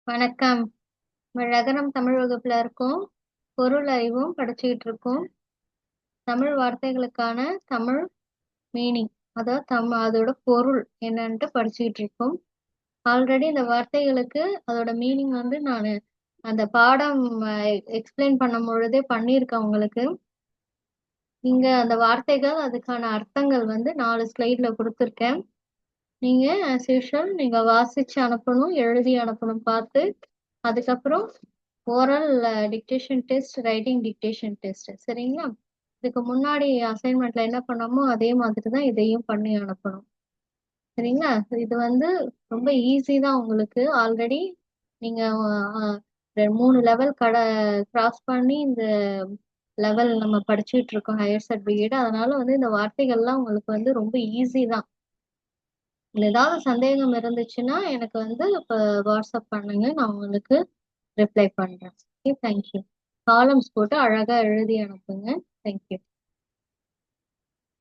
வணக்கம். ரகரம் தமிழ் வகுப்புல இருக்கோம். பொருள் அறிவும் படிச்சுக்கிட்டு இருக்கோம். தமிழ் வார்த்தைகளுக்கான தமிழ் மீனிங், அதாவது அதோட பொருள் என்னன்ட்டு படிச்சுக்கிட்டு இருக்கோம். ஆல்ரெடி இந்த வார்த்தைகளுக்கு அதோட மீனிங் வந்து நான் அந்த பாடம் எக்ஸ்பிளைன் பண்ணும் பொழுதே பண்ணியிருக்கேன் உங்களுக்கு. இங்க அந்த வார்த்தைகள் அதுக்கான அர்த்தங்கள் வந்து 4 ஸ்லைட்ல கொடுத்துருக்கேன். நீங்க as usual நீங்க வாசிச்சு அனுப்பணும், எழுதி அனுப்பணும் பார்த்து. அதுக்கப்புறம் oral dictation test, writing dictation test. சரிங்களா? இதுக்கு முன்னாடி அசைன்மெண்ட்ல என்ன பண்ணோமோ அதே மாதிரி தான் இதையும் பண்ணி அனுப்பணும். சரிங்களா? இது வந்து ரொம்ப ஈஸி தான் உங்களுக்கு. ஆல்ரெடி நீங்க 3 லெவல் கிராஸ் பண்ணி இந்த லெவல் நம்ம படிச்சுட்டு இருக்கோம், ஹையர் சர்டிபிகேட். அதனால வந்து இந்த வார்த்தைகள்லாம் உங்களுக்கு வந்து ரொம்ப ஈஸி தான். இதுல ஏதாவது சந்தேகம் இருந்துச்சுன்னா எனக்கு வந்து இப்போ வாட்ஸ்அப் பண்ணுங்க, நான் உங்களுக்கு ரிப்ளை பண்றேன். Okay, thank you. காலம்ஸ் போட்டு அழகா எழுதி அனுப்புங்க. தேங்க்யூ.